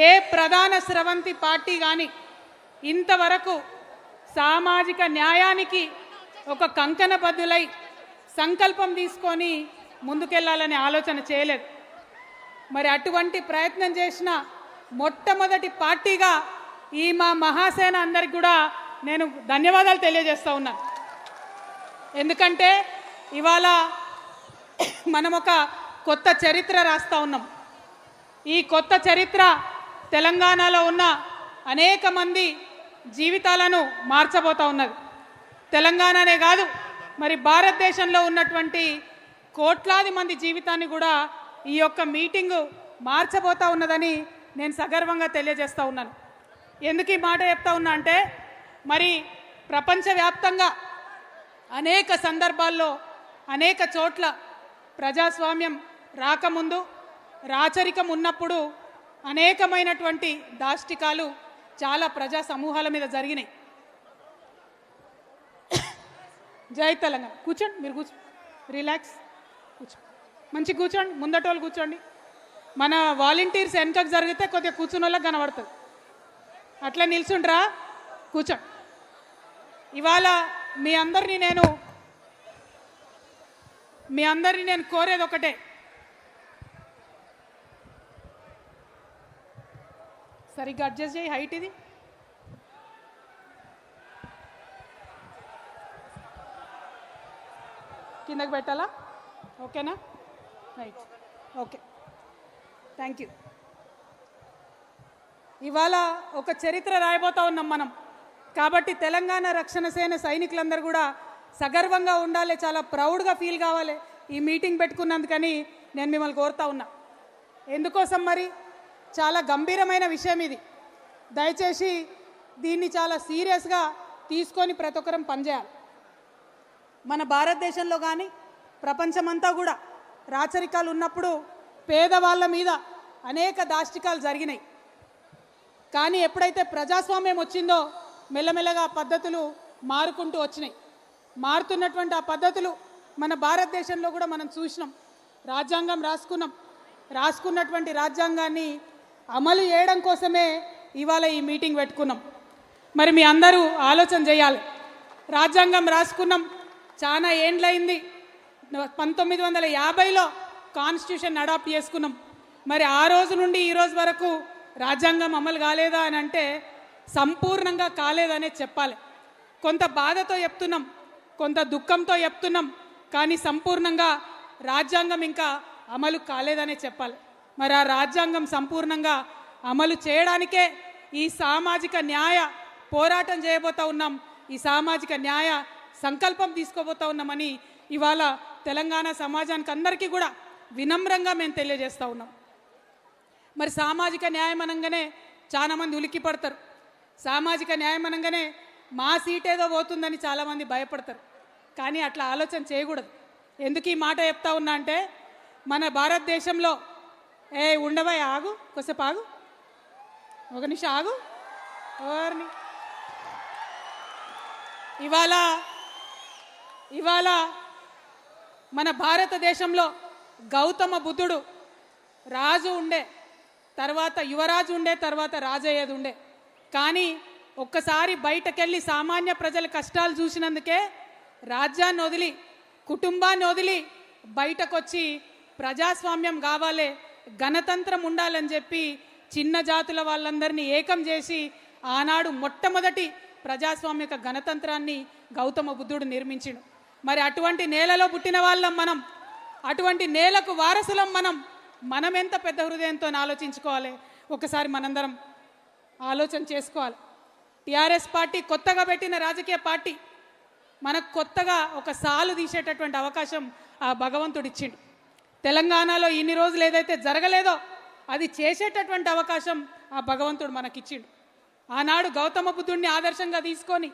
ఏ ప్రధాన స్రవంతి పార్టీ కానీ ఇంతవరకు సామాజిక న్యాయానికి ఒక కంకణబద్ధులై సంకల్పం తీసుకొని ముందుకెళ్లాలనే ఆలోచన చేయలేదు. మరి అటువంటి ప్రయత్నం చేసిన మొట్టమొదటి పార్టీగా ఈ మా మహాసేన అందరికి కూడా నేను ధన్యవాదాలు తెలియజేస్తూ ఉన్నాను. ఎందుకంటే ఇవాళ మనం ఒక కొత్త చరిత్ర రాస్తూ ఉన్నాం. ఈ కొత్త చరిత్ర తెలంగాణలో ఉన్న అనేక మంది జీవితాలను మార్చబోతూ ఉన్నది. తెలంగాణనే కాదు, మరి భారతదేశంలో ఉన్నటువంటి కోట్లాది మంది జీవితాన్ని కూడా ఈ యొక్క మీటింగు మార్చబోతూ ఉన్నదని నేను సగర్వంగా తెలియజేస్తూ ఉన్నాను. ఎందుకు ఈ మాట చెప్తా ఉన్నా అంటే, మరి ప్రపంచవ్యాప్తంగా అనేక సందర్భాల్లో అనేక చోట్ల ప్రజాస్వామ్యం రాకముందు రాచరికం ఉన్నప్పుడు అనేకమైనటువంటి దాష్టికాలు చాలా ప్రజా సమూహాల మీద జరిగినాయి. జై తెలంగాణ. కూర్చోండి, మీరు కూర్చో, రిలాక్స్, కూర్చో, మంచి కూర్చోండి, ముందటోళ్ళు కూర్చోండి. మన వాలంటీర్స్ వెనకకు జరిగితే కొద్దిగా కూర్చున్న వాళ్ళకి కనబడుతుంది. అట్లా నిల్చుండ్రా, కూర్చోండి. ఇవాళ మీ అందరినీ నేను కోరేది ఒకటే, సరిగ్గా అడ్జస్ట్ చేయి. హైట్ ఇది కిందకి పెట్టాలా? ఓకేనా? Right, okay, thank you. ఇవాళ ఒక చరిత్ర రాయబోతా ఉన్నాం మనం. కాబట్టి తెలంగాణ రక్షణ సేన సైనికులందరూ కూడా సగర్వంగా ఉండాలి, చాలా ప్రౌడ్గా ఫీల్ కావాలి ఈ మీటింగ్ పెట్టుకున్నందుకని నేను మిమ్మల్ని కోరుతా ఉన్నా. ఎందుకోసం మరి? చాలా గంభీరమైన విషయం ఇది. దయచేసి దీన్ని చాలా సీరియస్గా తీసుకొని ప్రతి ఒక్కరం పనిచేయాలి. మన భారతదేశంలో కానీ ప్రపంచమంతా కూడా రాచరికాలు ఉన్నప్పుడు పేదవాళ్ళ మీద అనేక దాష్టికాలు జరిగినాయి. కానీ ఎప్పుడైతే ప్రజాస్వామ్యం వచ్చిందో మెల్లమెల్లగా పద్ధతులు మారుకుంటూ వచ్చినాయి. మారుతున్నటువంటి ఆ పద్ధతులు మన భారతదేశంలో కూడా మనం చూసినాం. రాజ్యాంగం రాసుకున్నటువంటి రాజ్యాంగాన్ని అమలు చేయడం కోసమే ఇవాళ ఈ మీటింగ్ పెట్టుకున్నాం. మరి మీ అందరూ ఆలోచన చేయాలి. రాజ్యాంగం రాసుకున్నాం, చాలా ఏండ్లయింది. 1950లో కాన్స్టిట్యూషన్ అడాప్ట్ చేసుకున్నాం. మరి ఆ రోజు నుండి ఈ రోజు వరకు రాజ్యాంగం అమలు కాలేదా అని అంటే సంపూర్ణంగా కాలేదనే చెప్పాలి. కొంత బాధతో చెప్తున్నాం, కొంత దుఃఖంతో చెప్తున్నాం, కానీ సంపూర్ణంగా రాజ్యాంగం ఇంకా అమలు కాలేదనే చెప్పాలి. మరి ఆ రాజ్యాంగం సంపూర్ణంగా అమలు చేయడానికే ఈ సామాజిక న్యాయ పోరాటం చేయబోతా ఉన్నాం. ఈ సామాజిక న్యాయ సంకల్పం తీసుకోబోతా ఉన్నామని ఇవాళ తెలంగాణ సమాజానికి అందరికీ కూడా వినమ్రంగా మేము తెలియజేస్తూ ఉన్నాం. మరి సామాజిక న్యాయం అనగానే చాలామంది ఉలిక్కి పడతారు. సామాజిక న్యాయం అనగానే మా సీట్ ఏదో పోతుందని చాలామంది భయపడతారు. కానీ అట్లా ఆలోచన చేయకూడదు. ఎందుకు ఈ మాట చెప్తా ఉన్నా అంటే, మన భారతదేశంలో ఉండవా, ఆగు, కొద్దిసేపు ఆగు, ఒక నిమిషం ఆగు. ఎవరిని ఇవాళ మన భారతదేశంలో గౌతమ బుద్ధుడు రాజు ఉండే, తర్వాత యువరాజు ఉండే, తర్వాత రాజయ్యేది ఉండే. కానీ ఒక్కసారి బయటకెళ్ళి సామాన్య ప్రజల కష్టాలు చూసినందుకే రాజ్యాన్ని వదిలి, కుటుంబాన్ని వదిలి బయటకొచ్చి ప్రజాస్వామ్యం కావాలి, గణతంత్రం ఉండాలని చెప్పి చిన్న జాతుల వాళ్ళందరినీ ఏకం చేసి ఆనాడు మొట్టమొదటి ప్రజాస్వామిక గణతంత్రాన్ని గౌతమ బుద్ధుడు నిర్మించిండు. మరి అటువంటి నేలలో పుట్టిన వాళ్ళం మనం, అటువంటి నేలకు వారసులం మనం ఎంత పెద్ద హృదయంతో ఆలోచించుకోవాలి. ఒకసారి మనందరం ఆలోచన చేసుకోవాలి. టీఆర్ఎస్ పార్టీ కొత్తగా పెట్టిన రాజకీయ పార్టీ. మనకు కొత్తగా ఒక సాలు తీసేటటువంటి అవకాశం ఆ భగవంతుడు ఇచ్చిండు. తెలంగాణలో ఇన్ని రోజులు ఏదైతే జరగలేదో అది చేసేటటువంటి అవకాశం ఆ భగవంతుడు మనకిచ్చిండు. ఆనాడు గౌతమ బుద్ధుడిని ఆదర్శంగా తీసుకొని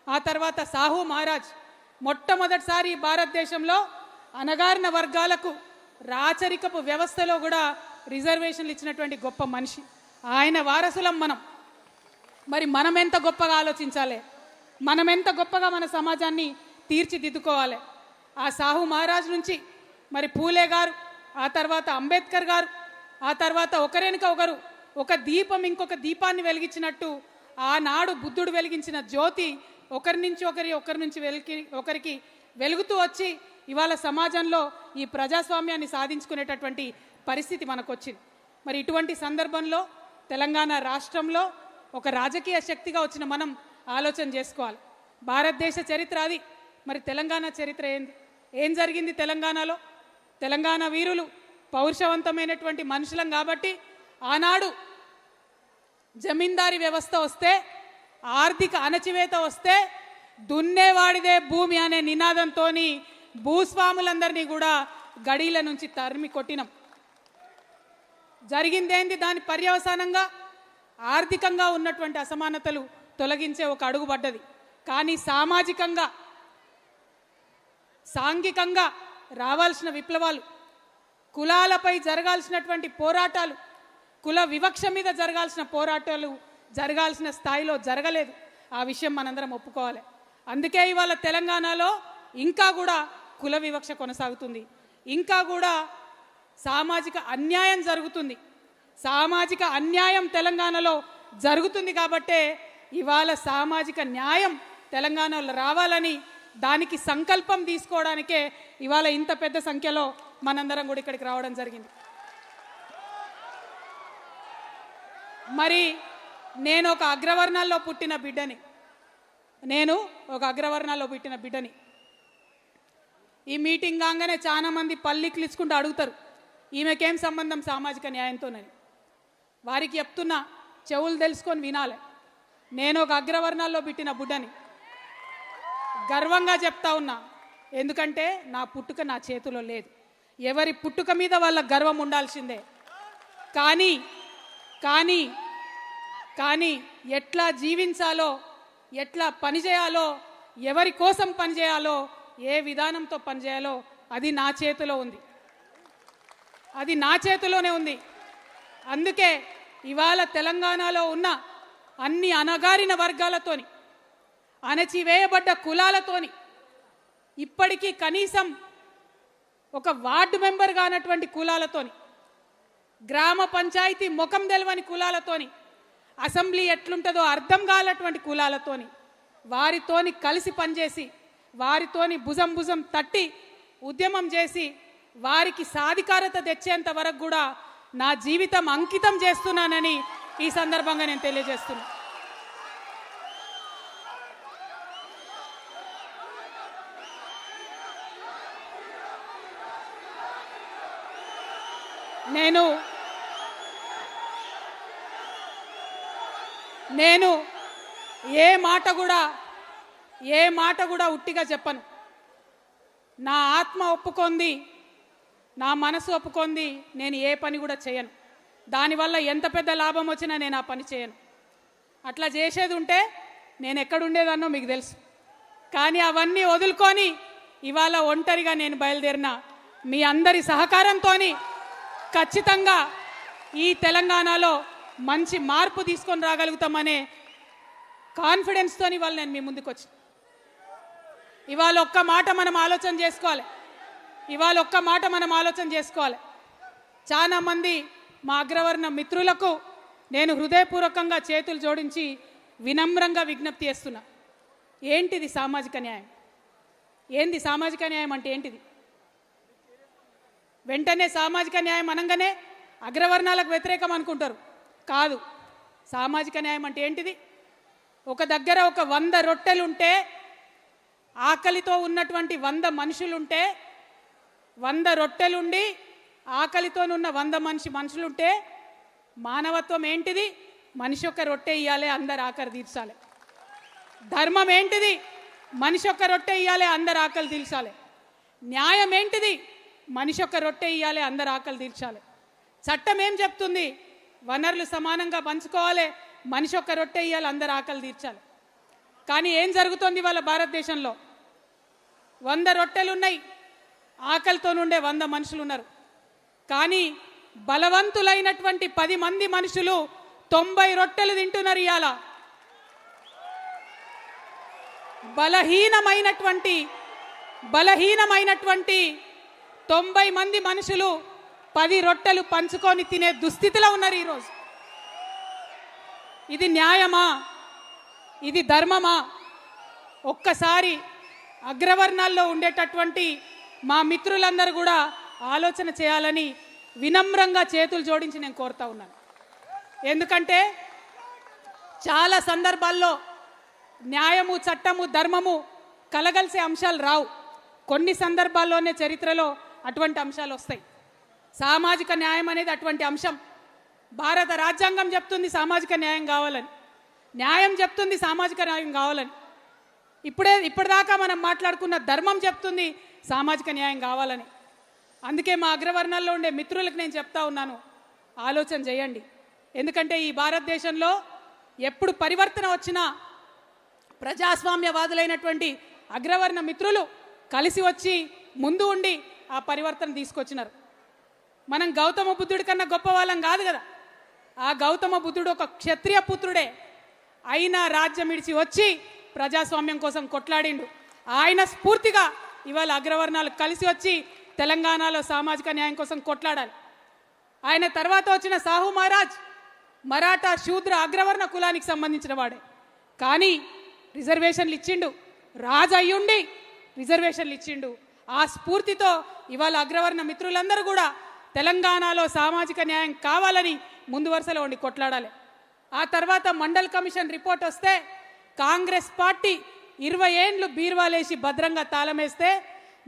ఆ తర్వాత సాహు మహారాజ్ మొట్టమొదటిసారి భారతదేశంలో అణగారిన వర్గాలకు రాచరికపు వ్యవస్థలో కూడా రిజర్వేషన్లు ఇచ్చినటువంటి గొప్ప మనిషి. ఆయన వారసులం మనం. మరి మనం ఎంత గొప్పగా ఆలోచించాలి, మనం ఎంత గొప్పగా మన సమాజాన్ని తీర్చిదిద్దుకోవాలి. ఆ సాహు మహారాజ్ నుంచి మరి పూలే గారు, ఆ తర్వాత అంబేద్కర్ గారు, ఆ తర్వాత ఒకరెనుక ఒకరు ఒక దీపం ఇంకొక దీపాన్ని వెలిగించినట్టు ఆనాడు బుద్ధుడు వెలిగించిన జ్యోతి ఒకరి నుంచి ఒకరికి వెలుగుతూ వచ్చి ఇవాళ సమాజంలో ఈ ప్రజాస్వామ్యాన్ని సాధించుకునేటటువంటి పరిస్థితి మనకు వచ్చింది. మరి ఇటువంటి సందర్భంలో తెలంగాణ రాష్ట్రంలో ఒక రాజకీయ శక్తిగా వచ్చిన మనం ఆలోచన చేసుకోవాలి. భారతదేశ చరిత్ర అది, మరి తెలంగాణ చరిత్ర ఏంది? ఏం జరిగింది తెలంగాణలో? తెలంగాణ వీరులు పౌరుషవంతమైనటువంటి మనుషులం కాబట్టి ఆనాడు జమీందారీ వ్యవస్థ వస్తే, ఆర్థిక అణచివేత వస్తే దున్నేవాడిదే భూమి అనే నినాదంతో భూస్వాములందరినీ కూడా గడీల నుంచి తరిమి కొట్టినాం. జరిగిందేంది? దాని పర్యవసానంగా ఆర్థికంగా ఉన్నటువంటి అసమానతలు తొలగించే ఒక అడుగు పడ్డది. కానీ సామాజికంగా, సాంఘికంగా రావాల్సిన విప్లవాలు, కులాలపై జరగాల్సినటువంటి పోరాటాలు, కుల వివక్ష మీద జరగాల్సిన పోరాటాలు జరగాల్సిన స్థాయిలో జరగలేదు. ఆ విషయం మనందరం ఒప్పుకోవాలి. అందుకే ఇవాళ తెలంగాణలో ఇంకా కూడా కుల వివక్ష కొనసాగుతుంది, ఇంకా కూడా సామాజిక అన్యాయం జరుగుతుంది. సామాజిక అన్యాయం తెలంగాణలో జరుగుతుంది కాబట్టే ఇవాళ సామాజిక న్యాయం తెలంగాణలో రావాలని దానికి సంకల్పం తీసుకోవడానికే ఇవాళ ఇంత పెద్ద సంఖ్యలో మనందరం కూడా ఇక్కడికి రావడం జరిగింది. మరి నేను ఒక అగ్రవర్ణాల్లో పుట్టిన బిడ్డని. ఈ మీటింగ్ కాగానే చాలా మంది పల్లికి ఇచ్చుకుంటూ అడుగుతారు, ఈమెకేం సంబంధం సామాజిక న్యాయంతోనని. వారికి చెప్తున్నా, చెవులు తెలుసుకొని వినాలి. నేను ఒక అగ్రవర్ణాల్లో పుట్టిన బిడ్డని, గర్వంగా చెప్తా ఉన్నా. ఎందుకంటే నా పుట్టుక నా చేతిలో లేదు. ఎవరి పుట్టుక మీద వాళ్ళ గర్వం ఉండాల్సిందే. కానీ కానీ కానీ ఎట్లా జీవించాలో, ఎట్లా పనిచేయాలో, ఎవరి కోసం పనిచేయాలో, ఏ విధానంతో పనిచేయాలో అది నా చేతిలో ఉంది. అది నా చేతిలోనే ఉంది. అందుకే ఇవాళ తెలంగాణలో ఉన్న అన్ని అణగారిన వర్గాలతోని, అణచివేయబడ్డ కులాలతోని, ఇప్పటికీ కనీసం ఒక వార్డు మెంబర్ కానటువంటి కులాలతోని, గ్రామ పంచాయతీ ముఖం తెలవని కులాలతోని, అసెంబ్లీ ఎట్లుంటుందో అర్థం కానటువంటి కులాలతోని, వారితోని కలిసి పనిచేసి, వారితోని భుజం తట్టి ఉద్యమం చేసి వారికి సాధికారత తెచ్చేంత వరకు కూడా నా జీవితం అంకితం చేస్తున్నానని ఈ సందర్భంగా నేను తెలియజేస్తున్నా. నేను ఏ మాట కూడా ఉట్టిగా చెప్పను. నా ఆత్మ ఒప్పుకొంది, నా మనసు ఒప్పుకొంది, నేను ఏ పని కూడా చేయను. దానివల్ల ఎంత పెద్ద లాభం వచ్చినా నేను ఆ పని చేయను. అట్లా చేసేది ఉంటే నేను ఎక్కడుండేదన్నో మీకు తెలుసు. కానీ అవన్నీ వదులుకొని ఇవాళ ఒంటరిగా నేను బయలుదేరిన మీ అందరి సహకారంతో ఖచ్చితంగా ఈ తెలంగాణలో మంచి మార్పు తీసుకొని రాగలుగుతామనే కాన్ఫిడెన్స్తో ఇవాళ నేను మీ ముందుకు వచ్చి ఇవాళ ఒక్క మాట మనం ఆలోచన చేసుకోవాలి. చాలా మంది మా అగ్రవర్ణ మిత్రులకు నేను హృదయపూర్వకంగా చేతులు జోడించి వినమ్రంగా విజ్ఞప్తి చేస్తున్నా. ఏంటిది సామాజిక న్యాయం? ఏంది సామాజిక న్యాయం అంటే ఏంటిది? వెంటనే సామాజిక న్యాయం అనగానే అగ్రవర్ణాలకు వ్యతిరేకం అనుకుంటారు. కాదు. సామాజిక న్యాయం అంటే ఏంటిది? ఒక దగ్గర ఒక 100 రొట్టెలుంటే, ఆకలితో ఉన్నటువంటి 100 మనుషులుంటే, 100 రొట్టెలుండి ఆకలితోనున్న 100 మనుషులుంటే మానవత్వం ఏంటిది? మనిషి ఒక రొట్టె ఇయ్యాలి, అందరు ఆకలి తీర్చాలి. ధర్మం ఏంటిది? మనిషి ఒక రొట్టె ఇయ్యాలి, అందరు ఆకలి తీర్చాలి. న్యాయం ఏంటిది? మనిషి ఒక రొట్టె ఇయ్యాలి, అందరు ఆకలి తీర్చాలి. చట్టం ఏం చెప్తుంది? వనరులు సమానంగా పంచుకోవాలి, మనిషి ఒక రొట్టె ఇయ్యాలి, అందరు ఆకలి తీర్చాలి. కానీ ఏం జరుగుతోంది వాళ్ళ భారతదేశంలో? 100 రొట్టెలున్నాయి, ఆకలితో నుండే 100 మనుషులు ఉన్నారు. కానీ బలవంతులైనటువంటి 10 మంది మనుషులు 90 రొట్టెలు తింటున్నారు. ఇవాళ బలహీనమైనటువంటి 90 మంది మనుషులు 10 రొట్టెలు పంచుకొని తినే దుస్థితిలో ఉన్నారు ఈరోజు. ఇది న్యాయమా? ఇది ధర్మమా? ఒక్కసారి అగ్రవర్ణాల్లో ఉండేటటువంటి మా మిత్రులందరూ కూడా ఆలోచన చేయాలని వినమ్రంగా చేతులు జోడించి నేను కోరుతా ఉన్నాను. ఎందుకంటే చాలా సందర్భాల్లో న్యాయము, చట్టము, ధర్మము కలగలిసే అంశాలు రావు. కొన్ని సందర్భాల్లోనే చరిత్రలో అటువంటి అంశాలు వస్తాయి. సామాజిక న్యాయం అనేది అటువంటి అంశం. భారత రాజ్యాంగం చెప్తుంది సామాజిక న్యాయం కావాలని, న్యాయం చెప్తుంది సామాజిక న్యాయం కావాలని. ఇప్పటిదాకా మనం మాట్లాడుకున్న ధర్మం చెప్తుంది సామాజిక న్యాయం కావాలని. అందుకే మా అగ్రవర్ణాల్లో ఉండే మిత్రులకు నేను చెప్తా ఉన్నాను, ఆలోచన చేయండి. ఎందుకంటే ఈ భారతదేశంలో ఎప్పుడు పరివర్తన వచ్చినా ప్రజాస్వామ్యవాదులైనటువంటి అగ్రవర్ణ మిత్రులు కలిసి వచ్చి ముందు ఉండి ఆ పరివర్తన తీసుకొచ్చినారు. మనం గౌతమ బుద్ధుడి కన్నా గొప్ప వాళ్ళం కాదు కదా. ఆ గౌతమ బుద్ధుడు ఒక క్షత్రియ పుత్రుడే అయినా రాజ్యం ఇడిచి వచ్చి ప్రజాస్వామ్యం కోసం కొట్లాడిండు. ఆయన స్ఫూర్తిగా ఇవాళ అగ్రవర్ణాలు కలిసి వచ్చి తెలంగాణలో సామాజిక న్యాయం కోసం కొట్లాడాలి. ఆయన తర్వాత వచ్చిన సాహు మహారాజ్ మరాఠా శూద్ర అగ్రవర్ణ కులానికి సంబంధించిన వాడే, కానీ రిజర్వేషన్లు ఇచ్చిండు. రాజు అయ్యుండి రిజర్వేషన్లు ఇచ్చిండు. ఆ స్ఫూర్తితో ఇవాళ అగ్రవర్ణ మిత్రులందరూ కూడా తెలంగాణలో సామాజిక న్యాయం కావాలని ముందు వరుసలో ఉండి కొట్లాడాలి. ఆ తర్వాత మండల్ కమిషన్ రిపోర్ట్ వస్తే కాంగ్రెస్ పార్టీ 20 ఏండ్లు బీర్వాలేసి భద్రంగా తాళమేస్తే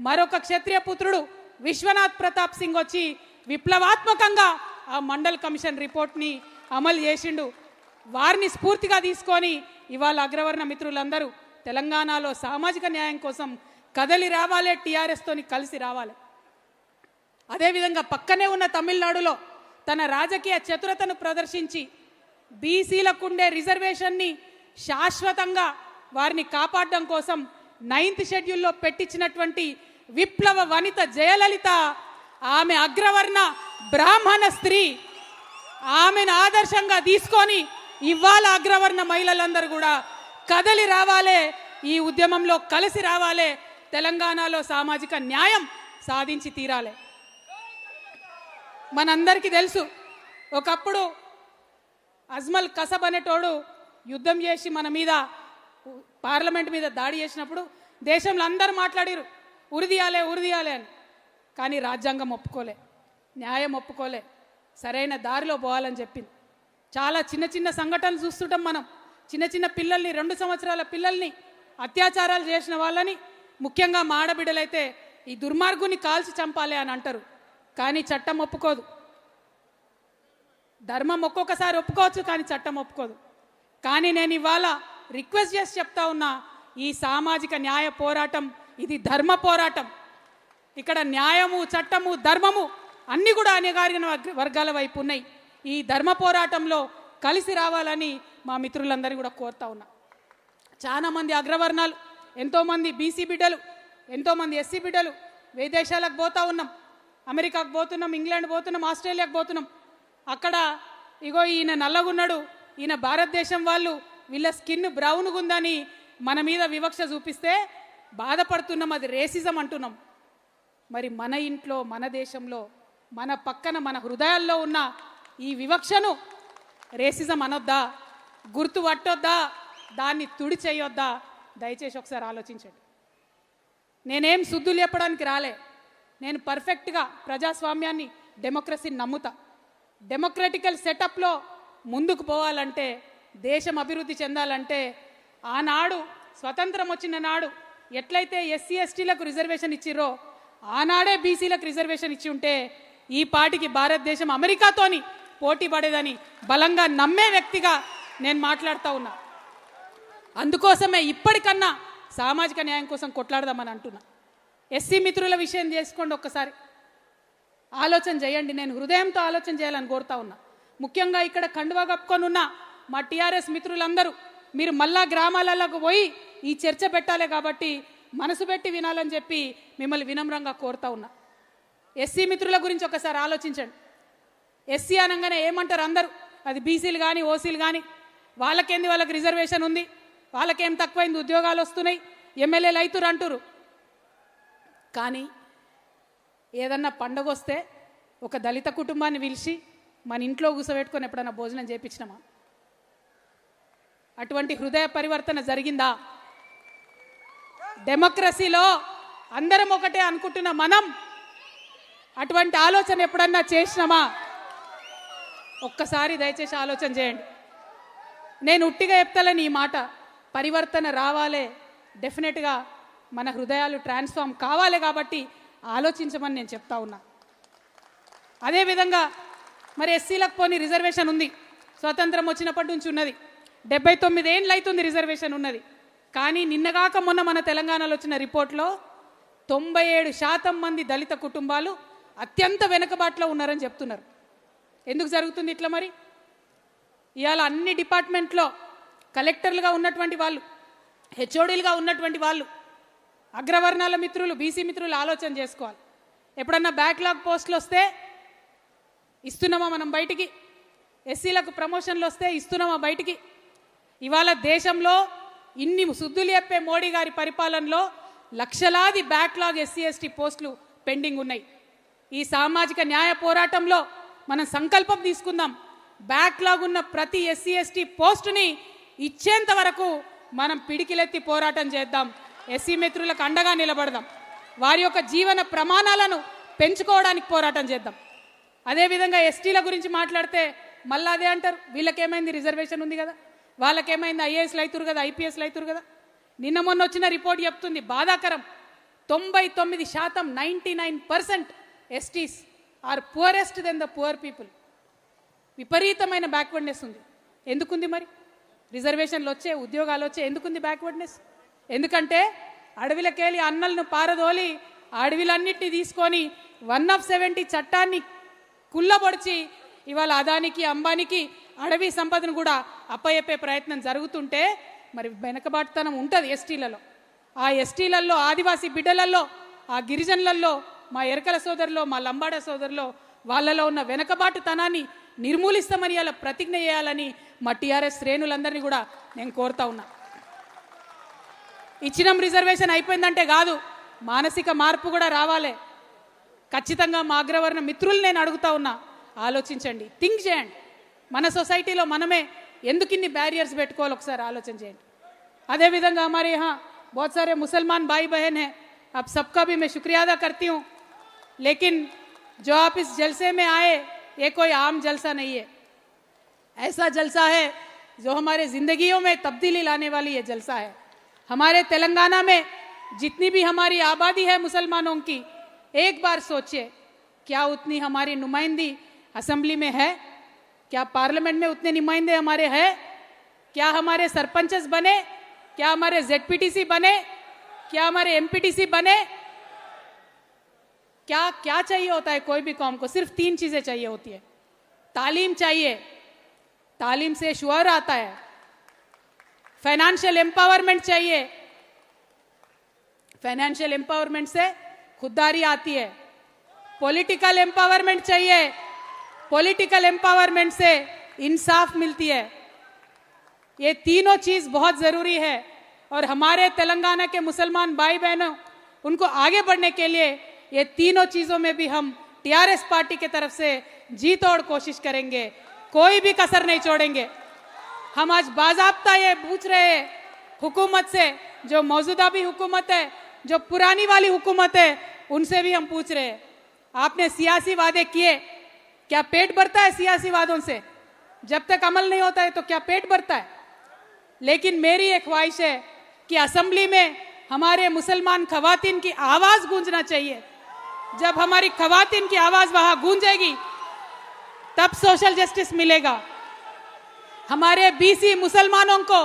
మరొక క్షత్రియ పుత్రుడు విశ్వనాథ్ ప్రతాప్ సింగ్ వచ్చి విప్లవాత్మకంగా ఆ మండల్ కమిషన్ రిపోర్ట్ని అమలు చేసిండు. వారిని స్ఫూర్తిగా తీసుకొని ఇవాళ అగ్రవర్ణ మిత్రులందరూ తెలంగాణలో సామాజిక న్యాయం కోసం కదలి రావాలి, టీఆర్ఎస్తోని కలిసి రావాలి. అదేవిధంగా పక్కనే ఉన్న తమిళనాడులో తన రాజకీయ చతురతను ప్రదర్శించి బీసీలకు ఉండే రిజర్వేషన్ని శాశ్వతంగా వారిని కాపాడడం కోసం 9th షెడ్యూల్లో పెట్టించినటువంటి విప్లవ వనిత జయలలిత, ఆమె అగ్రవర్ణ బ్రాహ్మణ స్త్రీ, ఆమెను ఆదర్శంగా తీసుకొని ఇవాళ అగ్రవర్ణ మహిళలందరూ కూడా కదలి రావాలే, ఈ ఉద్యమంలో కలిసి రావాలే, తెలంగాణలో సామాజిక న్యాయం సాధించి తీరాలి. మనందరికీ తెలుసు, ఒకప్పుడు అజ్మల్ కసబ్ అనేటోడు యుద్ధం చేసి మన మీద పార్లమెంట్ మీద దాడి చేసినప్పుడు దేశంలో అందరూ మాట్లాడారు ఉరిదీయాలే ఉరిదీయాలే అని. కానీ రాజ్యాంగం ఒప్పుకోలే, న్యాయం ఒప్పుకోలే, సరైన దారిలో పోవాలని చెప్పింది. చాలా చిన్న చిన్న సంఘటనలు చూస్తుంటాం మనం. చిన్న చిన్న పిల్లల్ని, 2 సంవత్సరాల పిల్లల్ని అత్యాచారాలు చేసిన వాళ్ళని, ముఖ్యంగా మా ఆడబిడ్డలైతే ఈ దుర్మార్గుని కాల్చి చంపాలి అని అంటారు. కానీ చట్టం ఒప్పుకోదు. ధర్మం ఒక్కొక్కసారి ఒప్పుకోవచ్చు, కానీ చట్టం ఒప్పుకోదు. కానీ నేను ఇవాళ రిక్వెస్ట్ చేసి చెప్తా ఉన్నా, ఈ సామాజిక న్యాయ పోరాటం ఇది ధర్మ పోరాటం. ఇక్కడ న్యాయము, చట్టము, ధర్మము అన్నీ కూడా అణగారిన వర్గాల వైపు ఉన్నాయి. ఈ ధర్మ పోరాటంలో కలిసి రావాలని మా మిత్రులందరూ కూడా కోరుతా ఉన్నా. చాలామంది అగ్రవర్ణాలు, ఎంతోమంది బీసీ బిడ్డలు, ఎంతోమంది ఎస్సీ బిడ్డలు విదేశాలకు పోతా ఉన్నాం. అమెరికాకు పోతున్నాం, ఇంగ్లాండ్ పోతున్నాం, ఆస్ట్రేలియాకు పోతున్నాం. అక్కడ ఇగో ఈయన నల్లగున్నాడు, ఈయన భారతదేశం వాళ్ళు, వీళ్ళ స్కిన్ బ్రౌన్గా ఉందని మన మీద వివక్ష చూపిస్తే బాధపడుతున్నాం. అది రేసిజం అంటున్నాం. మరి మన ఇంట్లో, మన దేశంలో, మన పక్కన, మన హృదయాల్లో ఉన్న ఈ వివక్షను రేసిజం అనొద్దా? గుర్తు పట్టొద్దా? దాన్ని తుడి చేయొద్దా? దయచేసి ఒకసారి ఆలోచించండి. నేనేం శుద్ధులు చెప్పడానికి రాలే. నేను పర్ఫెక్ట్గా ప్రజాస్వామ్యాన్ని, డెమోక్రసీని నమ్ముతా. డెమోక్రటికల్ సెటప్లో ముందుకు పోవాలంటే, దేశం అభివృద్ధి చెందాలంటే, ఆనాడు స్వతంత్రం వచ్చిన నాడు ఎట్లయితే ఎస్సీ ఎస్టీలకు రిజర్వేషన్ ఇచ్చిర్రో ఆనాడే బీసీలకు రిజర్వేషన్ ఇచ్చి ఉంటే ఈ పాటికి భారతదేశం అమెరికాతోని పోటీ పడేదని బలంగా నమ్మే వ్యక్తిగా నేను మాట్లాడుతూ ఉన్నా. అందుకోసమే ఇప్పటికన్నా సామాజిక న్యాయం కోసం కొట్లాడదామని అంటున్నా. ఎస్సీ మిత్రుల విషయం చేసుకోండి, ఒక్కసారి ఆలోచన చేయండి. నేను హృదయంతో ఆలోచన చేయాలని కోరుతా ఉన్నా. ముఖ్యంగా ఇక్కడ కండువా కప్పుకొని ఉన్న మా టీఆర్ఎస్ మిత్రులందరూ మీరు మళ్ళా గ్రామాలకు పోయి ఈ చర్చ పెట్టాలి కాబట్టి మనసు పెట్టి వినాలని చెప్పి మిమ్మల్ని వినమ్రంగా కోరుతా ఉన్నా. ఎస్సీ మిత్రుల గురించి ఒకసారి ఆలోచించండి. ఎస్సీ అనగానే ఏమంటారు అందరూ? అది బీసీలు కానీ, ఓసీలు కానీ, వాళ్ళకేంది, వాళ్ళకి రిజర్వేషన్ ఉంది, వాళ్ళకేం తక్కువైంది, ఉద్యోగాలు వస్తున్నాయి, ఎమ్మెల్యేలు అవుతురు అంటురు. కానీ ఏదన్నా పండగ వస్తే ఒక దళిత కుటుంబాన్ని పిలిచి మన ఇంట్లో కూర్చోబెట్టుకొని ఎప్పుడన్నా భోజనం చేయించినామా? అటువంటి హృదయ పరివర్తన జరిగిందా? డెమోక్రసీలో అందరం ఒకటే అనుకుంటున్న మనం అటువంటి ఆలోచన ఎప్పుడన్నా చేసినామా? ఒక్కసారి దయచేసి ఆలోచన చేయండి. నేను ఉట్టిగా చెప్తాలని ఈ మాట, పరివర్తన రావాలే, డెఫినెట్గా మన హృదయాలు ట్రాన్స్ఫార్మ్ కావాలి. కాబట్టి ఆలోచించమని నేను చెప్తా ఉన్నా. అదేవిధంగా మరి ఎస్సీలకు పోని రిజర్వేషన్ ఉంది, స్వతంత్రం వచ్చినప్పటి నుంచి ఉన్నది. 79 ఏళ్ళు అవుతుంది రిజర్వేషన్ ఉన్నది. కానీ నిన్నగాక మొన్న మన తెలంగాణలో వచ్చిన రిపోర్ట్లో 97% మంది దళిత కుటుంబాలు అత్యంత వెనుకబాటులో ఉన్నారని చెప్తున్నారు. ఎందుకు జరుగుతుంది ఇట్లా? మరి ఇవాళ అన్ని డిపార్ట్మెంట్లో కలెక్టర్లుగా ఉన్నటువంటి వాళ్ళు, హెచ్ఓడీలుగా ఉన్నటువంటి వాళ్ళు, అగ్రవర్ణాల మిత్రులు, బీసీ మిత్రులు ఆలోచన చేసుకోవాలి. ఎప్పుడన్నా బ్యాక్లాగ్ పోస్టులు వస్తే ఇస్తున్నామా మనం బయటికి? ఎస్సీలకు ప్రమోషన్లు వస్తే ఇస్తున్నామా బయటికి? ఇవాళ దేశంలో ఇన్ని శుద్ధులు చెప్పే మోడీ గారి పరిపాలనలో లక్షలాది బ్యాక్లాగ్ ఎస్సీ ఎస్టీ పోస్టులు పెండింగ్ ఉన్నాయి. ఈ సామాజిక న్యాయ పోరాటంలో మనం సంకల్పం తీసుకుందాం. బ్యాక్లాగ్ ఉన్న ప్రతి ఎస్సీ ఎస్టీ పోస్టుని ఇచ్చేంత వరకు మనం పిడికిలెత్తి పోరాటం చేద్దాం. ఎస్సీ మిత్రులకు అండగా నిలబడదాం. వారి యొక్క జీవన ప్రమాణాలను పెంచుకోవడానికి పోరాటం చేద్దాం. అదేవిధంగా ఎస్టీల గురించి మాట్లాడితే మళ్ళీ అదే అంటారు, వీళ్ళకేమైంది, రిజర్వేషన్ ఉంది కదా, వాళ్ళకేమైంది, ఐఏఎస్లు అవుతారు కదా, ఐపీఎస్లు అవుతారు కదా. నిన్న మొన్న వచ్చిన రిపోర్ట్ చెప్తుంది, బాధాకరం, 99% 99% STs are poorest than the poor people. విపరీతమైన బ్యాక్వర్డ్నెస్ ఉంది. ఎందుకుంది మరి? రిజర్వేషన్లు వచ్చే, ఉద్యోగాలు వచ్చే, ఎందుకుంది బ్యాక్వర్డ్నెస్? ఎందుకంటే అడవిలకెళ్ళి అన్నలను పారదోలి అడవిలన్నింటినీ తీసుకొని 170 చట్టాన్ని కుల్లబొడిచి ఇవాళ అదానికి అంబానికి అడవి సంపదను కూడా అప్పయెప్పే ప్రయత్నం జరుగుతుంటే మరి వెనకబాటుతనం ఉంటుంది ఎస్టీలలో. ఆ ఎస్టీలలో, ఆదివాసీ బిడ్డలలో, ఆ గిరిజనులలో, మా ఎరకల సోదరులో, మా లంబాడ సోదరులో వాళ్ళలో ఉన్న వెనకబాటుతనాన్ని నిర్మూలిస్తామని అలా ప్రతిజ్ఞ చేయాలని మా టీఆర్ఎస్ శ్రేణులందరినీ కూడా నేను కోరుతా ఉన్నా. ఇచ్చిన రిజర్వేషన్ అయిపోయిందంటే కాదు, మానసిక మార్పు కూడా రావాలి. ఖచ్చితంగా మా అగ్రవర్ణ మిత్రులు నేను అడుగుతా ఉన్నా, ఆలోచించండి, థింక్ చేయండి. మన సొసైటీలో మనమే ఎందుకు ఇన్ని బ్యారియర్స్ పెట్టుకోవాలి, ఒకసారి ఆలోచన చేయండి. అదేవిధంగా हमारे यहाँ बहुत सारे मुसलमान भाई बहन हैं, आप सबका भी मैं शुक्रिया अदा करती हूँ. लेकिन जो आप इस जलसे में आए, ये कोई आम जलसा नहीं है. ऐसा जलसा है जो हमारे ज़िंदगियों में तब्दीली लाने वाली ये जलसा है. हमारे तेलंगाना में जितनी भी हमारी आबादी है मुसलमानों की, एक बार सोचिए, क्या उतनी हमारी नुमाइंदी असेंबली में है? क्या पार्लियामेंट में उतने नुमाइंदे हमारे हैं? क्या हमारे सरपंचस बने? क्या हमारे जेडपीटीसी बने? क्या हमारे एमपीटीसी बने? क्या क्या चाहिए होता है कोई भी कौम को? सिर्फ 3 चीज़ें चाहिए होती है. तालीम चाहिए, तालीम से शुअर आता है. फाइनेंशियल एम्पावरमेंट चाहिए, फाइनेंशियल एम्पावरमेंट से खुददारी आती है. पॉलिटिकल एम्पावरमेंट चाहिए, पॉलिटिकल एम्पावरमेंट से इंसाफ मिलती है. ये तीनों चीज़ बहुत ज़रूरी है. और हमारे तेलंगाना के मुसलमान भाई बहनों, उनको आगे बढ़ने के लिए ये तीनों चीज़ों में भी हम टीआरएस पार्टी की तरफ से जी तोड़ कोशिश करेंगे, कोई भी कसर नहीं छोड़ेंगे. हम आज बाज़ाब्ता ये पूछ रहे हैं हुकूमत से, जो मौजूदा भी हुकूमत है, जो पुरानी वाली हुकूमत है, उनसे भी हम पूछ रहे हैं, आपने सियासी वादे किए, क्या पेट भरता है सियासी वादों से? जब तक अमल नहीं होता है तो क्या पेट भरता है? लेकिन मेरी एक ख्वाहिश है कि असेंबली में हमारे मुसलमान खवातीन की आवाज़ गूंजना चाहिए. जब हमारी खवातीन की आवाज़ वहाँ गूंजेगी तब सोशल जस्टिस मिलेगा. हमारे बीसी मुसलमानों को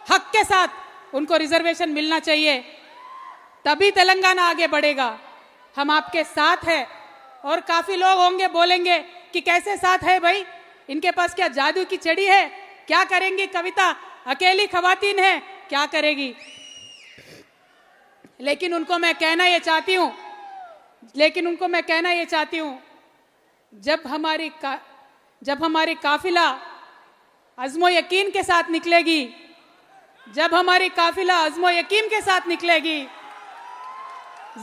हक के साथ उनको रिजर्वेशन मिलना चाहिए, तभी तेलंगाना आगे बढ़ेगा. हम आपके साथ हैं. और काफ़ी लोग होंगे बोलेंगे कि कैसे साथ है भाई, इनके पास क्या जादू की छड़ी है, क्या करेंगी कविता, अकेली खवातीन है, क्या करेगी? लेकिन उनको मैं कहना ये चाहती हूँ, जब हमारी काफिला अज़्मो यकीन के साथ निकलेगी, जब हमारी काफिला अज़्मो यकीन के साथ निकलेगी,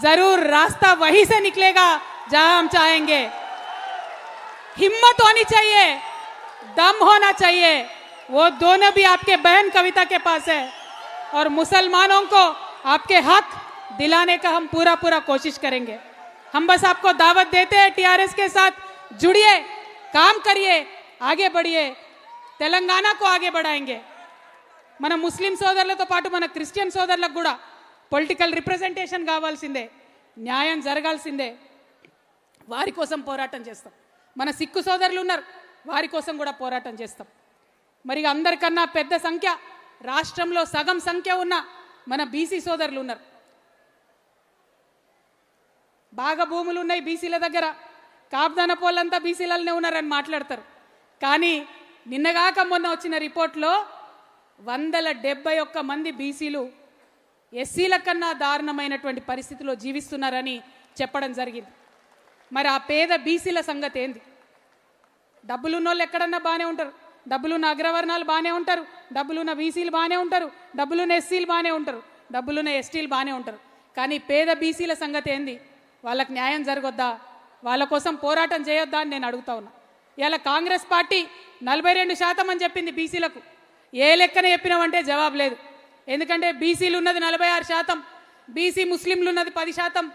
जरूर रास्ता वहीं से निकलेगा जहां हम चाहेंगे. हिम्मत होनी चाहिए, दम होना चाहिए. वो दोनों भी आपके बहन कविता के पास है और मुसलमानों को आपके हक दिलाने का हम पूरा पूरा कोशिश करेंगे। हम बस आपको दावत देते हैं, टीआरएस के साथ जुड़िए, काम करिए, आगे बढ़िए, తెలంగాణ को आगे बढ़ाएंगे। మన ముస్లిం సోదరులతో పాటు మన క్రిస్టియన్ సోదరులకు కూడా పొలిటికల్ రిప్రజెంటేషన్ కావాల్సిందే, న్యాయం జరగాల్సిందే, వారి కోసం పోరాటం చేస్తాం। మన సిక్కు సోదరులు ఉన్నారు, వారి కోసం కూడా పోరాటం చేస్తాం। మరి అందరికన్నా పెద్ద సంఖ్య, రాష్ట్రంలో సగం సంఖ్య ఉన్న మన బీసీ సోదరులు ఉన్నారు। బాగా భూములు ఉన్నాయి బీసీల దగ్గర, కాపుదాన పోలంతా బీసీలనే ఉన్నారని మాట్లాడతారు। కానీ నిన్నగాక మొన్న వచ్చిన రిపోర్ట్లో 171 మంది బీసీలు ఎస్సీల కన్నా దారుణమైనటువంటి పరిస్థితిలో జీవిస్తున్నారని చెప్పడం జరిగింది। మరి ఆ పేద బీసీల సంగతి ఏంది? డబ్బులున్న వాళ్ళు ఎక్కడన్నా బాగానే ఉంటారు, డబ్బులున్న అగ్రవర్ణాలు బాగానే ఉంటారు, డబ్బులున్న బీసీలు బాగానే ఉంటారు, డబ్బులున్న ఎస్సీలు బాగానే ఉంటారు, డబ్బులున్న ఎస్టీలు బాగానే ఉంటారు। కానీ పేద బీసీల సంగతి ఏంది? వాళ్ళకి న్యాయం జరగొద్దా? వాళ్ళ కోసం పోరాటం చేయొద్దా అని నేను అడుగుతా ఉన్నా। ఇలా కాంగ్రెస్ పార్టీ 42% అని చెప్పింది బీసీలకు, ఏ లెక్కన చెప్పినామంటే జవాబు లేదు। ఎందుకంటే బీసీలు ఉన్నది 46%, బీసీ ముస్లింలు ఉన్నది 10%,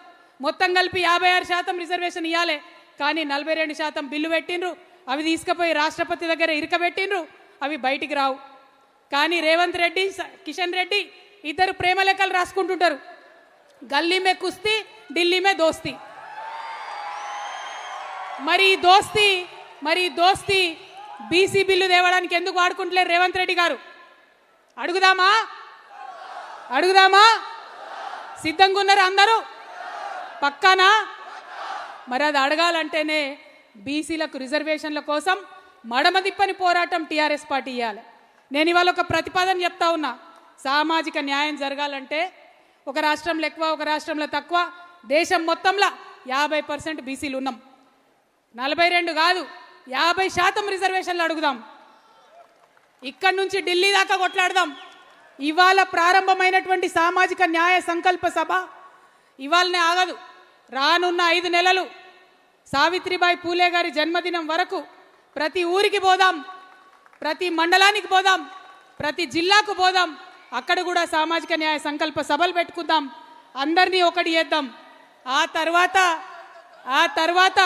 మొత్తం కలిపి 56% రిజర్వేషన్ ఇవ్వాలి। కానీ 42% బిల్లు పెట్టిండ్రు, అవి తీసుకుపోయి రాష్ట్రపతి దగ్గర ఇరకబెట్టిండ్రు, అవి బయటికి రావు। కానీ రేవంత్ రెడ్డి, కిషన్ రెడ్డి ఇద్దరు ప్రేమ లెక్కలు రాసుకుంటుంటారు, గల్లీ మే కుస్తీ, ఢిల్లీ మే దోస్తీ। మరి దోస్తీ బీసీ బిల్లు తేవడానికి ఎందుకు వాడుకుంటలేరు రేవంత్ రెడ్డి గారు? అడుగుదామా? సిద్ధంగా ఉన్నారు అందరూ? పక్కానా? మరి అది అడగాలంటేనే బీసీలకు రిజర్వేషన్ల కోసం మడమదిప్పని పోరాటం టీఆర్ఎస్ పార్టీ ఇవ్వాలి। నేను ఇవాళ ఒక ప్రతిపాదన చెప్తా ఉన్నా, సామాజిక న్యాయం జరగాలంటే ఒక రాష్ట్రంలో ఎక్కువ, ఒక రాష్ట్రంలో తక్కువ, దేశం మొత్తంలో 50% బీసీలు ఉన్నాం, 42 కాదు 50% రిజర్వేషన్లు అడుగుదాం, ఇక్కడి నుంచి ఢిల్లీ దాకా కొట్లాడదాం। ఇవాళ ప్రారంభమైనటువంటి సామాజిక న్యాయ సంకల్ప సభ ఇవాళనే ఆగదు, రానున్న 5 నెలలు సావిత్రిబాయి పూలే గారి జన్మదినం వరకు ప్రతి ఊరికి పోదాం, ప్రతి మండలానికి పోదాం, ప్రతి జిల్లాకు పోదాం, అక్కడ కూడా సామాజిక న్యాయ సంకల్ప సభలు పెట్టుకుందాం, అందరినీ ఒకటి చేద్దాం। ఆ తర్వాత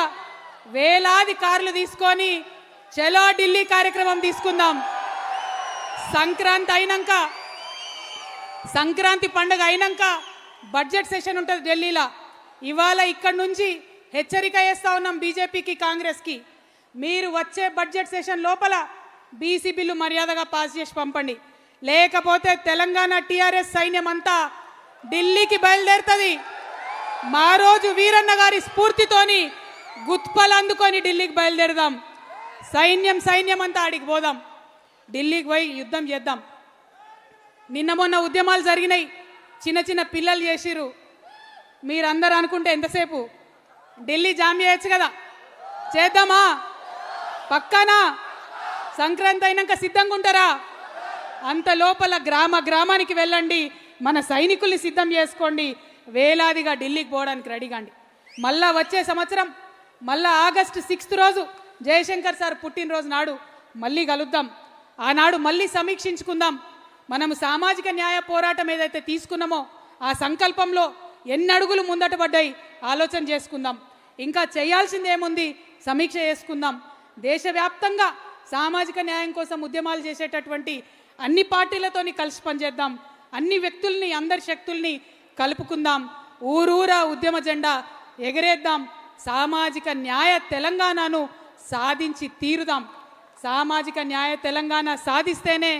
వేలాది కార్లు తీసుకొని చలో ఢిల్లీ కార్యక్రమం తీసుకుందాం। సంక్రాంతి పండుగ అయినాక బడ్జెట్ సెషన్ ఉంటుంది ఢిల్లీలో। ఇవాళ ఇక్కడి నుంచి హెచ్చరిక చేస్తా ఉన్నాం బీజేపీకి, కాంగ్రెస్కి, మీరు వచ్చే బడ్జెట్ సెషన్ లోపల బీసీ బిల్లు మర్యాదగా పాస్ చేసి పంపండి, లేకపోతే తెలంగాణ టీఆర్ఎస్ సైన్యం అంతా ఢిల్లీకి బయలుదేరుతుంది। మా రోజు వీరన్న గారి స్ఫూర్తితోని గుత్పలు అందుకొని ఢిల్లీకి బయలుదేరదాం, సైన్యం అంతా ఆడికి పోదాం, ఢిల్లీకి పోయి యుద్ధం చేద్దాం। నిన్న మొన్న ఉద్యమాలు జరిగినాయి, చిన్న పిల్లలు చేసిరు, మీరందరూ అనుకుంటే ఎంతసేపు ఢిల్లీ జామ్ చేయొచ్చు కదా, చేద్దామా? పక్కానా? సంక్రాంతి అయినాక సిద్ధంగా ఉంటారా? అంత లోపల గ్రామానికి వెళ్ళండి, మన సైనికుల్ని సిద్ధం చేసుకోండి, వేలాదిగా ఢిల్లీకి పోవడానికి రెడీగాండి। మళ్ళా వచ్చే సంవత్సరం మళ్ళా ఆగస్టు 6 రోజు జయశంకర్ సార్ పుట్టినరోజు నాడు మళ్ళీ కలుద్దాం, ఆనాడు మళ్ళీ సమీక్షించుకుందాం, మనము సామాజిక న్యాయ పోరాటం ఏదైతే తీసుకున్నామో ఆ సంకల్పంలో ఎన్ని అడుగులు ముందట పడ్డాయి ఆలోచన చేసుకుందాం, ఇంకా చేయాల్సిందేముంది సమీక్ష చేసుకుందాం। దేశవ్యాప్తంగా సామాజిక న్యాయం కోసం ఉద్యమాలు చేసేటటువంటి అన్ని పార్టీలతోని కలిసి పనిచేద్దాం, అన్ని వ్యక్తుల్ని, అందరి శక్తుల్ని కలుపుకుందాం, ఊరూరా ఉద్యమ జెండా ఎగరేద్దాం, సామాజిక న్యాయ తెలంగాణను సాధించి తీరుదాం। సామాజిక న్యాయ తెలంగాణ సాధిస్తేనే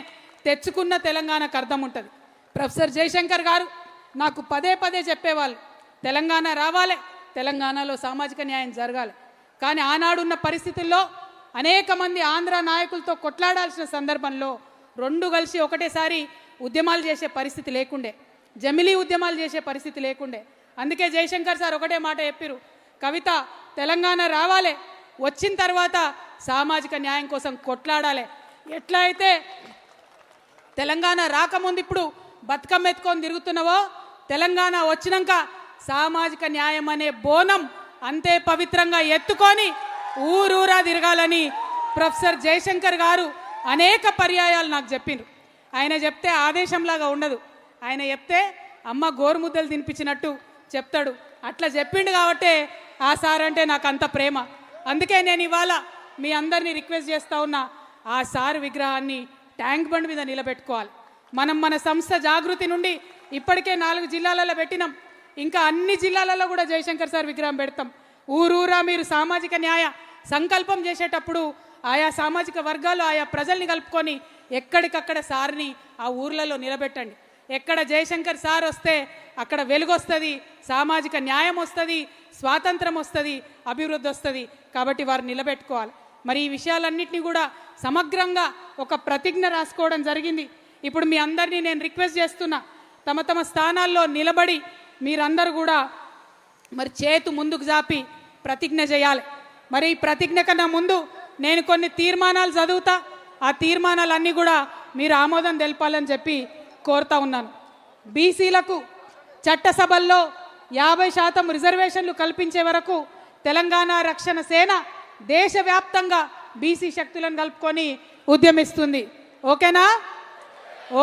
తెచ్చుకున్న తెలంగాణకు అర్థం ఉంటుంది। ప్రొఫెసర్ జయశంకర్ గారు నాకు పదే చెప్పేవాళ్ళు, తెలంగాణ రావాలి, తెలంగాణలో సామాజిక న్యాయం జరగాలి। కానీ ఆనాడున్న పరిస్థితుల్లో అనేక మంది ఆంధ్ర నాయకులతో కొట్లాడాల్సిన సందర్భంలో రెండు కలిసి ఒకటేసారి ఉద్యమాలు చేసే పరిస్థితి లేకుండే, జమిలీ ఉద్యమాలు చేసే పరిస్థితి లేకుండే। అందుకే జయశంకర్ సార్ ఒకటే మాట చెప్పారు, కవిత తెలంగాణ రావాలి, వచ్చిన తర్వాత సామాజిక న్యాయం కోసం కొట్లాడాలి। ఎట్లా అయితే తెలంగాణ రాకముందు ఇప్పుడు బతుకమ్మ ఎత్తుకొని తిరుగుతున్నావో, తెలంగాణ వచ్చినాక సామాజిక న్యాయం అనే బోనం అంతే పవిత్రంగా ఎత్తుకొని ఊరూరా తిరగాలని ప్రొఫెసర్ జయశంకర్ గారు అనేక పర్యాయాలు నాకు చెప్పిండ్రు. ఆయన చెప్తే ఆదేశంలాగా ఉండదు, ఆయన చెప్తే అమ్మ గోరుముద్దలు తినిపించినట్టు చెప్తాడు. అట్లా చెప్పిండు కాబట్టే ఆ సార్ అంటే నాకు అంత ప్రేమ. అందుకే నేను ఇవాళ మీ అందరినీ రిక్వెస్ట్ చేస్తూ ఉన్నా, ఆ సార్ విగ్రహాన్ని ట్యాంక్ బండ్ మీద నిలబెట్టుకోవాలి. మన సంస్థ జాగృతి నుండి ఇప్పటికే 4 జిల్లాలలో పెట్టినాం, ఇంకా అన్ని జిల్లాలలో కూడా జయశంకర్ సార్ విగ్రహం పెడతాం. ఊరూరా మీరు సామాజిక న్యాయ సంకల్పం చేసేటప్పుడు ఆయా సామాజిక వర్గాలు ఆయా ప్రజల్ని కలుపుకొని ఎక్కడికక్కడ సార్ని ఆ ఊర్లలో నిలబెట్టండి. ఎక్కడ జయశంకర్ సార్ వస్తే అక్కడ వెలుగు వస్తుంది, సామాజిక న్యాయం వస్తుంది, స్వాతంత్రం వస్తుంది, అభివృద్ధి వస్తుంది. కాబట్టి వారు నిలబెట్టుకోవాలి. మరి ఈ విషయాలన్నింటినీ కూడా సమగ్రంగా ఒక ప్రతిజ్ఞ రాసుకోవడం జరిగింది. ఇప్పుడు మీ అందరినీ నేను రిక్వెస్ట్ చేస్తున్నా, తమ తమ స్థానాల్లో నిలబడి మీరందరూ కూడా మరి చేతు ముందుకు జాపి ప్రతిజ్ఞ చేయాలి. మరి ఈ ప్రతిజ్ఞ కన్నా ముందు నేను కొన్ని తీర్మానాలు చదువుతా, ఆ తీర్మానాలన్నీ కూడా మీరు ఆమోదం తెలపాలని చెప్పి కోరుతా ఉన్నాను. బీసీలకు చట్టసభల్లో 50% రిజర్వేషన్లు కల్పించే వరకు తెలంగాణ రక్షణ సేన దేశవ్యాప్తంగా బీసీ శక్తులను కలుపుకొని ఉద్యమిస్తుంది. ఓకేనా?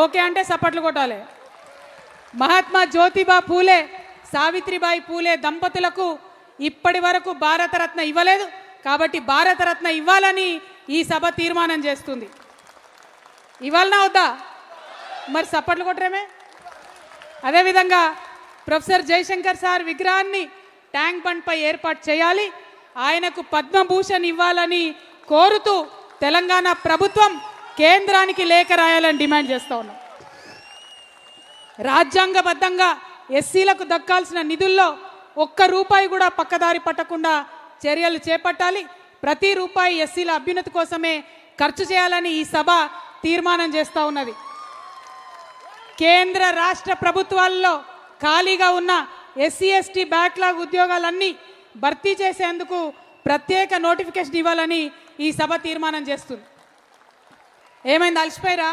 ఓకే అంటే సపట్లు కొట్టాలి. మహాత్మా జ్యోతిబా పూలే, సావిత్రిబాయి పూలే దంపతులకు ఇప్పటి వరకు భారతరత్న ఇవ్వలేదు, కాబట్టి భారతరత్న ఇవ్వాలని ఈ సభ తీర్మానం చేస్తుంది. ఇవ్వాలనా వద్దా? మరి సపట్లు కొట్టరేమే. అదేవిధంగా ప్రొఫెసర్ జయశంకర్ సార్ విగ్రహాన్ని ట్యాంక్ బండ్పై ఏర్పాటు చేయాలి, ఆయనకు పద్మభూషణ్ ఇవ్వాలని కోరుతూ తెలంగాణ ప్రభుత్వం కేంద్రానికి లేఖ రాయాలని డిమాండ్ చేస్తూ ఉన్నాం. రాజ్యాంగబద్ధంగా ఎస్సీలకు దక్కాల్సిన నిధుల్లో ₹1 కూడా పక్కదారి పట్టకుండా చర్యలు చేపట్టాలి. ప్రతి రూపాయి ఎస్సీల అభ్యున్నతి కోసమే ఖర్చు చేయాలని ఈ సభ తీర్మానం చేస్తూ ఉన్నది. కేంద్ర రాష్ట్ర ప్రభుత్వాల్లో ఖాళీగా ఉన్న ఎస్సీ ఎస్టీ బ్యాక్లాగ్ ఉద్యోగాలన్నీ భర్తీ చేసేందుకు ప్రత్యేక నోటిఫికేషన్ ఇవ్వాలని ఈ సభ తీర్మానం చేస్తుంది. ఏమైంది? అలసిపోయారా?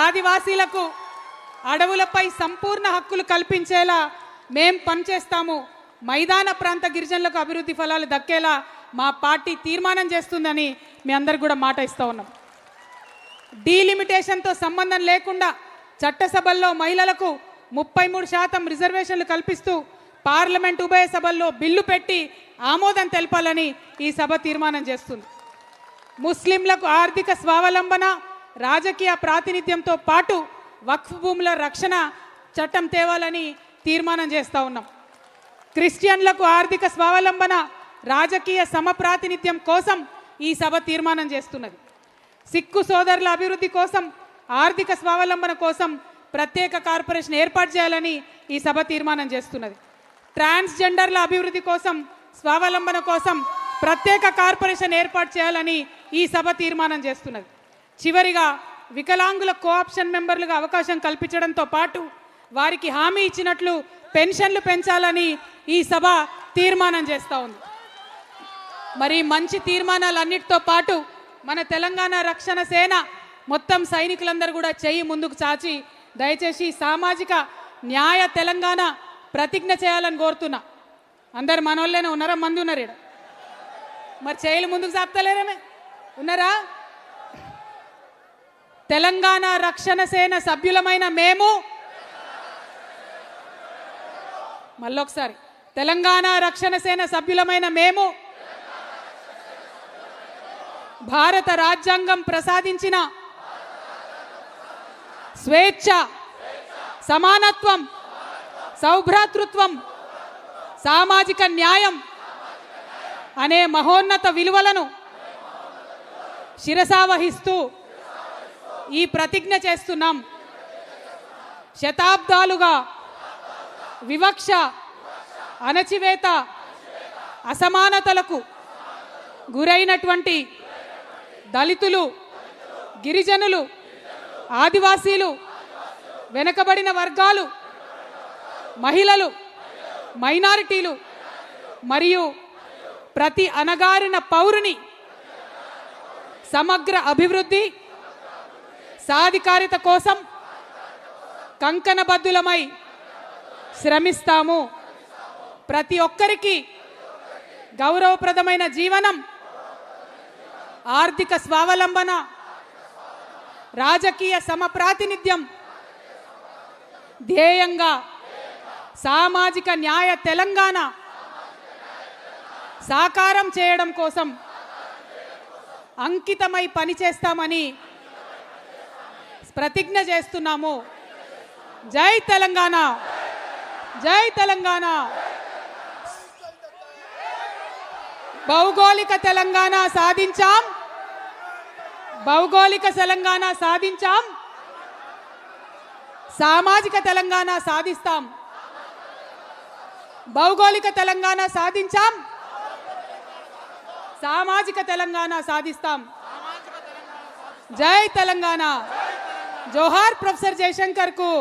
ఆదివాసీలకు అడవులపై సంపూర్ణ హక్కులు కల్పించేలా మేం పనిచేస్తాము, మైదాన ప్రాంత గిరిజనులకు అభివృద్ధి ఫలాలు దక్కేలా మా పార్టీ తీర్మానం చేస్తుందని మీ అందరికి కూడా మాట ఇస్తూ ఉన్నాం. డీలిమిటేషన్తో సంబంధం లేకుండా చట్టసభల్లో మహిళలకు 33% రిజర్వేషన్లు కల్పిస్తూ పార్లమెంట్ ఉభయ సభల్లో బిల్లు పెట్టి ఆమోదం తెలపాలని ఈ సభ తీర్మానం చేస్తుంది. ముస్లింలకు ఆర్థిక స్వావలంబన, రాజకీయ ప్రాతినిధ్యంతో పాటు వక్ఫ్ భూముల రక్షణ చట్టం తేవాలని తీర్మానం చేస్తూ ఉన్నాం. క్రిస్టియన్లకు ఆర్థిక స్వావలంబన, రాజకీయ సమప్రాతినిధ్యం కోసం ఈ సభ తీర్మానం చేస్తున్నది. సిక్కు సోదరుల అభివృద్ధి కోసం, ఆర్థిక స్వావలంబన కోసం ప్రత్యేక కార్పొరేషన్ ఏర్పాటు చేయాలని ఈ సభ తీర్మానం చేస్తున్నది. ట్రాన్స్జెండర్ల అభివృద్ధి కోసం, స్వావలంబన కోసం ప్రత్యేక కార్పొరేషన్ ఏర్పాటు చేయాలని ఈ సభ తీర్మానం చేస్తున్నది. చివరిగా వికలాంగుల కోఆప్షన్ మెంబర్లుగా అవకాశం కల్పించడంతో పాటు వారికి హామీ ఇచ్చినట్లు పెన్షన్లు పెంచాలని ఈ సభ తీర్మానం చేస్తూ ఉంది. మరి మంచి తీర్మానాలన్నిటితో పాటు మన తెలంగాణ రక్షణ సేన మొత్తం సైనికులందరూ కూడా చెయ్యి ముందుకు చాచి దయచేసి సామాజిక న్యాయ తెలంగాణ ప్రతిజ్ఞ చేయాలని కోరుతున్నా. అందరు మనోళ్ళేనే ఉన్నారా? మంది ఉన్నారు ఇక్కడ. మరి చేయిలు ముందుకు చాపుతలేరేమే? ఉన్నారా? తెలంగాణ రక్షణ సేన సభ్యులమైన మేము, మళ్ళొకసారి, తెలంగాణ రక్షణ సేన సభ్యులమైన మేము భారత రాజ్యాంగం ప్రసాదించిన స్వేచ్ఛ, సమానత్వం, సౌభ్రాతృత్వం, సామాజిక న్యాయం అనే మహోన్నత విలువలను శిరసావహిస్తూ ఈ ప్రతిజ్ఞ చేస్తున్నాం. శతాబ్దాలుగా వివక్ష, అణచివేత, అసమానతలకు గురైనటువంటి దళితులు, గిరిజనులు, ఆదివాసీలు, వెనుకబడిన వర్గాలు, మహిళలు, మైనారిటీలు మరియు ప్రతి అణగారిన పౌరుని సమగ్ర అభివృద్ధి, సాధికారిత కోసం కంకణబద్ధులమై శ్రమిస్తాము. ప్రతి ఒక్కరికి గౌరవప్రదమైన జీవనం, ఆర్థిక స్వావలంబన, రాజకీయ సమప్రాతినిధ్యం ధ్యేయంగా సామాజిక న్యాయ తెలంగాణ సాకారం చేయడం కోసం అంకితమై పనిచేస్తామని ప్రతిజ్ఞ చేస్తున్నాము. జై తెలంగాణ, జై తెలంగాణ. భౌగోళిక తెలంగాణ సాధించాం, భౌగోళిక తెలంగాణ సాధించాం, సామాజిక తెలంగాణ సాధిస్తాం. భౌగోళిక తెలంగాణ సాధించాం, సామాజిక తెలంగాణ సాధిస్తాం. జై తెలంగాణ. జోహార్ ప్రొఫెసర్ జయశంకర్ కు,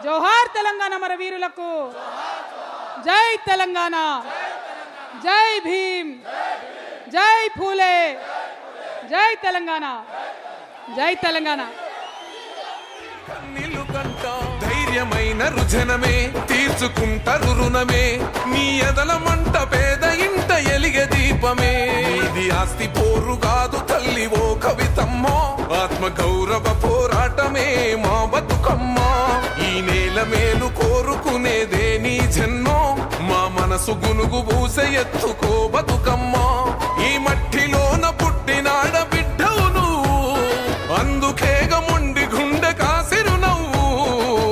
జోహార్ తెలంగాణ అమరవీరులకు. జై తెలంగాణ, జై భీమ్, జై ఫూలే, జై తెలంగాణ, జై తెలంగాణ. కన్నీళ్లు కంట ధైర్యమైన రుజనమే, తీర్చుకుంటారు రుణమే, నీ ఎదల మంట పేద ఇంట ఎలిగే దీపమే. ఇది ఆస్తి పోరు కాదు తల్లి ఓ కవితమ్మో, ఆత్మ గౌరవ పోరాటమే మా బతుకమ్మ. ఈ నేల మేలు కోరుకునేదే నీ జన్మో, మా మనసు గునుగు పూస ఎత్తుకో బతుకమ్మ.